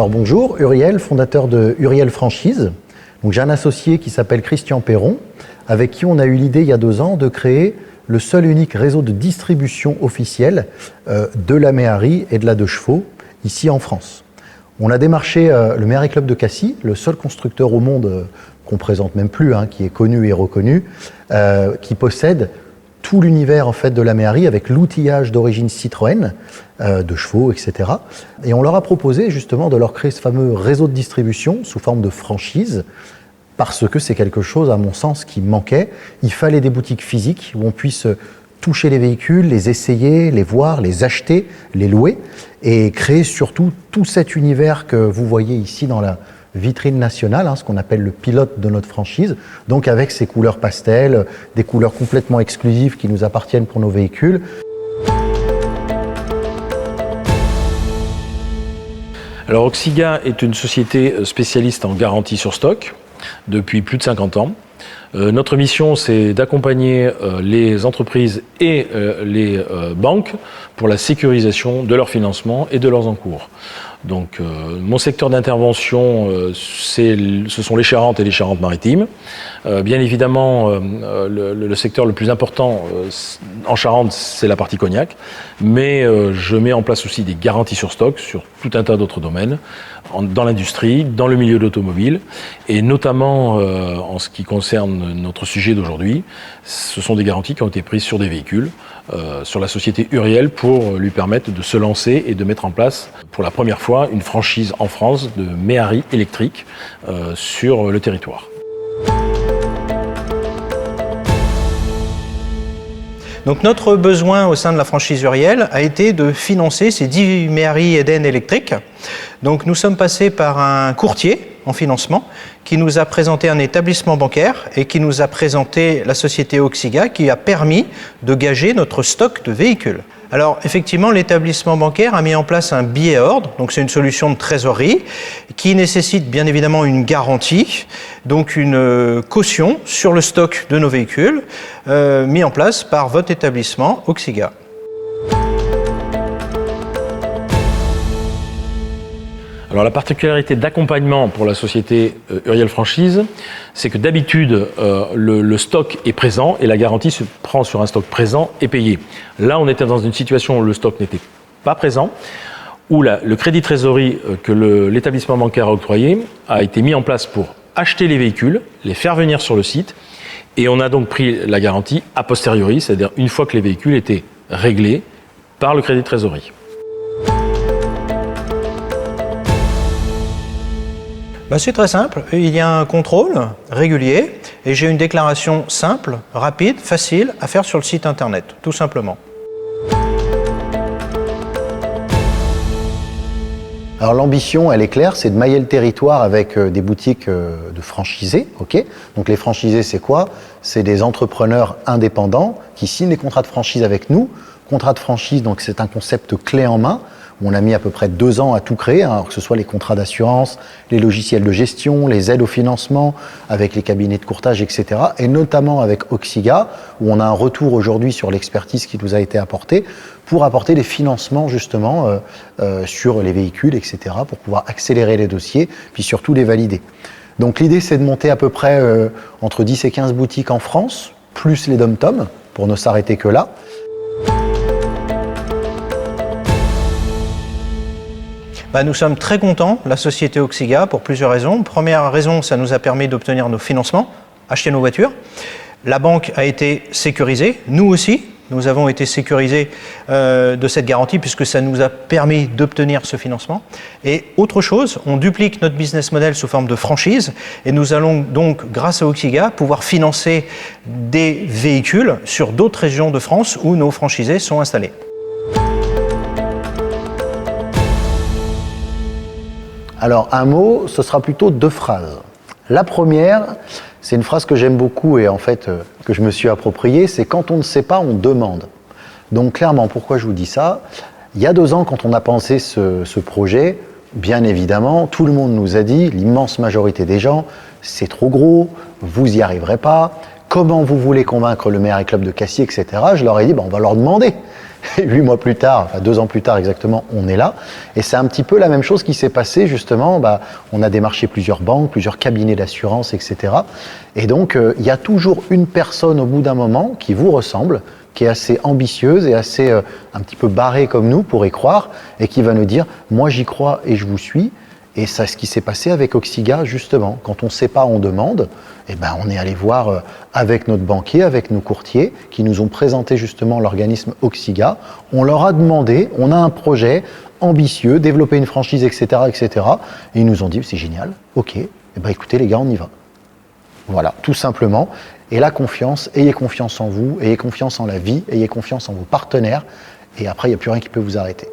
Alors bonjour, Uriel, fondateur de Uriel Franchise. Donc j'ai un associé qui s'appelle Christian Perron, avec qui on a eu l'idée il y a 2 ans de créer le seul et unique réseau de distribution officiel de la méhari et de la 2 chevaux ici en France. On a démarché le Méhari Club de Cassis, le seul constructeur au monde qu'on ne présente même plus, qui est connu et reconnu, qui possède tout l'univers en fait de la méhari avec l'outillage d'origine Citroën, de chevaux, etc. Et on leur a proposé justement de leur créer ce fameux réseau de distribution sous forme de franchise, parce que c'est quelque chose, à mon sens, qui manquait. Il fallait des boutiques physiques où on puisse toucher les véhicules, les essayer, les voir, les acheter, les louer, et créer surtout tout cet univers que vous voyez ici dans la vitrine nationale, ce qu'on appelle le pilote de notre franchise, donc avec ces couleurs pastel, des couleurs complètement exclusives qui nous appartiennent pour nos véhicules. Alors Oxiga est une société spécialiste en garantie sur stock depuis plus de 50 ans. Notre mission, c'est d'accompagner les entreprises et les banques pour la sécurisation de leur financement et de leurs encours. Donc, mon secteur d'intervention, ce sont les Charentes et les Charentes-Maritimes. Bien évidemment, le secteur le plus important en Charente, c'est la partie cognac. Mais je mets en place aussi des garanties sur stock sur tout un tas d'autres domaines, dans l'industrie, dans le milieu de l'automobile, et notamment en ce qui concerne notre sujet d'aujourd'hui, ce sont des garanties qui ont été prises sur des véhicules, sur la société Uriel, pour lui permettre de se lancer et de mettre en place pour la première fois une franchise en France de méhari électrique sur le territoire. Donc notre besoin au sein de la franchise Uriel a été de financer ces 10 méhari Eden électriques. Donc nous sommes passés par un courtier en financement qui nous a présenté un établissement bancaire et qui nous a présenté la société Oxiga qui a permis de gager notre stock de véhicules. Alors effectivement, l'établissement bancaire a mis en place un billet à ordre, donc c'est une solution de trésorerie qui nécessite bien évidemment une garantie, donc une caution sur le stock de nos véhicules, mis en place par votre établissement Oxiga. Alors la particularité d'accompagnement pour la société Uriel Franchise, c'est que d'habitude le stock est présent et la garantie se prend sur un stock présent et payé. Là, on était dans une situation où le stock n'était pas présent, où le crédit trésorerie que l'établissement bancaire a octroyé a été mis en place pour acheter les véhicules, les faire venir sur le site, et on a donc pris la garantie a posteriori, c'est-à-dire une fois que les véhicules étaient réglés par le crédit trésorerie. C'est très simple, il y a un contrôle régulier et j'ai une déclaration simple, rapide, facile à faire sur le site internet, tout simplement. Alors l'ambition, elle est claire, c'est de mailler le territoire avec des boutiques de franchisés. Donc les franchisés, c'est quoi? C'est des entrepreneurs indépendants qui signent des contrats de franchise avec nous. Contrat de franchise, donc c'est un concept clé en main. On a mis à peu près 2 ans à tout créer, que ce soit les contrats d'assurance, les logiciels de gestion, les aides au financement, avec les cabinets de courtage, etc. Et notamment avec Oxiga, où on a un retour aujourd'hui sur l'expertise qui nous a été apportée, pour apporter des financements justement sur les véhicules, etc., pour pouvoir accélérer les dossiers, puis surtout les valider. Donc l'idée, c'est de monter à peu près entre 10 et 15 boutiques en France, plus les dom-toms, pour ne s'arrêter que là. Nous sommes très contents, la société Oxiga, pour plusieurs raisons. Première raison, ça nous a permis d'obtenir nos financements, acheter nos voitures. La banque a été sécurisée, nous aussi, nous avons été sécurisés de cette garantie puisque ça nous a permis d'obtenir ce financement. Et autre chose, on duplique notre business model sous forme de franchise et nous allons donc, grâce à Oxiga, pouvoir financer des véhicules sur d'autres régions de France où nos franchisés sont installés. Alors un mot, ce sera plutôt 2 phrases. La première, c'est une phrase que j'aime beaucoup et en fait que je me suis appropriée, c'est quand on ne sait pas, on demande. Donc clairement, pourquoi je vous dis ça? Il y a 2 ans, quand on a pensé ce projet, bien évidemment, tout le monde nous a dit, l'immense majorité des gens, c'est trop gros, vous n'y arriverez pas, comment vous voulez convaincre le Méhari Club de Cassis, etc. Je leur ai dit, on va leur demander. Et 8 mois plus tard, enfin 2 ans plus tard exactement, on est là. Et c'est un petit peu la même chose qui s'est passé justement. On a démarché plusieurs banques, plusieurs cabinets d'assurance, etc. Et donc, il y a toujours une personne au bout d'un moment qui vous ressemble, qui est assez ambitieuse et assez un petit peu barrée comme nous pour y croire, et qui va nous dire, moi j'y crois et je vous suis. Et c'est ce qui s'est passé avec Oxiga, justement. Quand on ne sait pas, on demande. Et on est allé voir avec notre banquier, avec nos courtiers, qui nous ont présenté justement l'organisme Oxiga. On leur a demandé, on a un projet ambitieux, développer une franchise, etc., etc. Et ils nous ont dit, c'est génial, ok, écoutez les gars, on y va. Voilà, tout simplement. Et la confiance, ayez confiance en vous, ayez confiance en la vie, ayez confiance en vos partenaires. Et après, il n'y a plus rien qui peut vous arrêter.